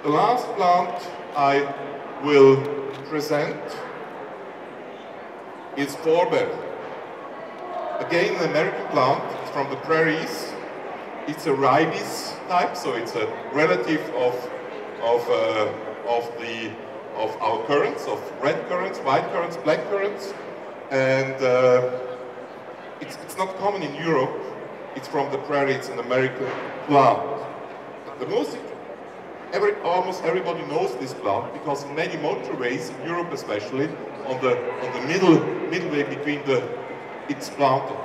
The last plant I will present is Fourberry. Again, an American plant. It's from the prairies. It's a ribes type, so it's a relative of our currants, of red currants, white currants, black currants, and it's not common in Europe. It's from the prairie. It's an American plant. Almost everybody knows this plant because in many motorways in Europe, especially on the midway between it's planted.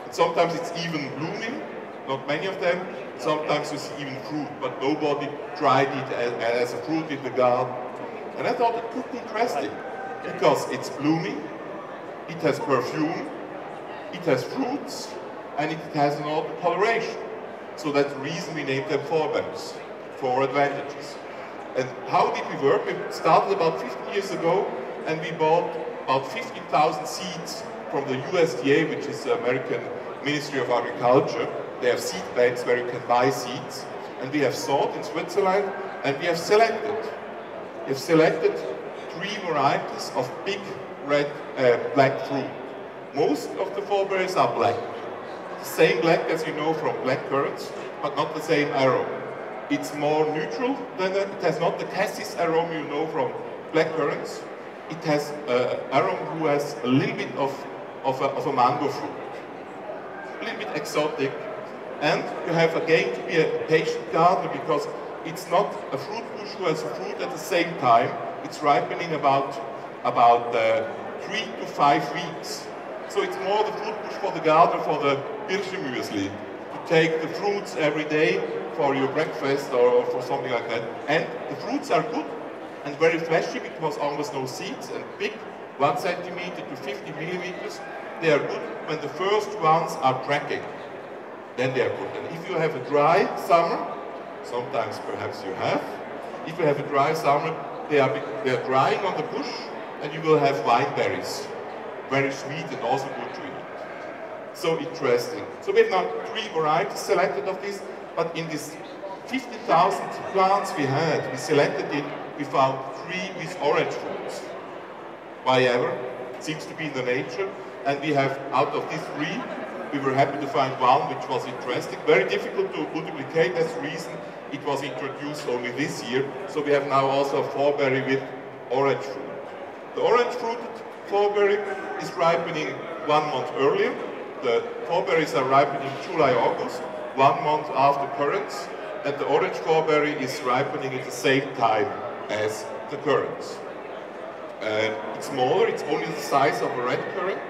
And sometimes it's even blooming. Not many of them. Sometimes you see even fruit, but nobody tried it as a fruit in the garden. And I thought it could be interesting because it's blooming, it has perfume, it has fruits, and it has an autumn coloration. So that's the reason we named them Fourberries, 4 advantages. And how did we work? We started about 50 years ago, and we bought about 15,000 seeds from the USDA, which is the American Ministry of Agriculture. They have seed banks where you can buy seeds, and we have sowed in Switzerland, and we have selected. We have selected 3 varieties of big red, black fruit. Most of the Fourberries are black. The same black as you know from black currants, but not the same aroma. It's more neutral than that. It has not the cassis aroma you know from black currants. It has an aroma who has a little bit of a mango fruit. A little bit exotic. And you have again to be a patient gardener because it's not a fruit bush who has a fruit at the same time. It's ripening about 3 to 5 weeks. So it's more the fruit bush for the gardener, for the Birchenmüsli, to take the fruits every day for your breakfast or for something like that. And the fruits are good and very fleshy because almost no seeds and big, 1 centimeter to 50 millimeters. They are good when the first ones are cracking. Then they are good. And if you have a dry summer, sometimes perhaps you have, if you have a dry summer, they are drying on the bush and you will have wine berries. Very sweet and also good to eat. So interesting. So we have now 3 varieties selected of this, but in this 50,000 plants we had, we selected it, we found 3 with orange fruits. Why ever? It seems to be in the nature. And we have, out of these 3, we were happy to find one which was interesting. Very difficult to duplicate, that's the reason it was introduced only this year. So we have now also a Fourberry with orange fruit. The orange fruited Fourberry is ripening 1 month earlier. The Fourberries are ripening July, August, 1 month after currants. And the orange Fourberry is ripening at the same time as the currants. It's smaller, it's only the size of a red currant.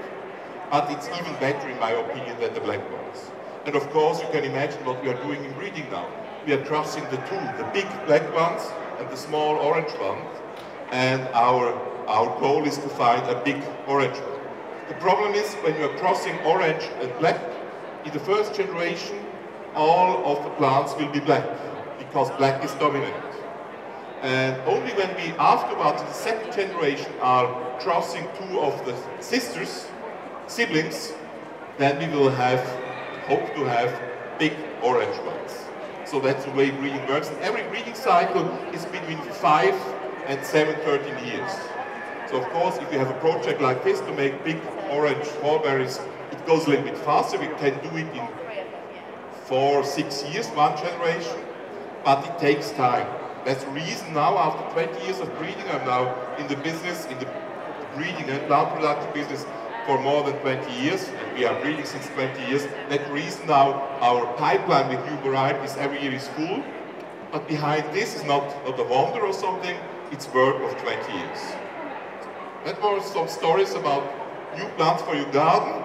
But it's even better, in my opinion, than the black ones. And of course, you can imagine what we are doing in breeding now. We are crossing the 2, the big black ones and the small orange ones. And our goal is to find a big orange one. The problem is, when you are crossing orange and black, in the first generation, all of the plants will be black, because black is dominant. And only when we, afterwards, in the second generation, are crossing 2 of the siblings, then we will hope to have big orange ones. So that's the way breeding works. And every breeding cycle is between 5 and 13 years. So of course, if you have a project like this to make big orange Fourberries, it goes a little bit faster. We can do it in 4 or 6 years, 1 generation, but it takes time. That's the reason now, after 20 years of breeding, I'm now in the business, in the breeding and plant production business, for more than 20 years, and we are breeding since 20 years. That reason now our pipeline with new varieties every year is full, but behind this is not a wonder or something, it's work of 20 years. That were some stories about new plants for your garden.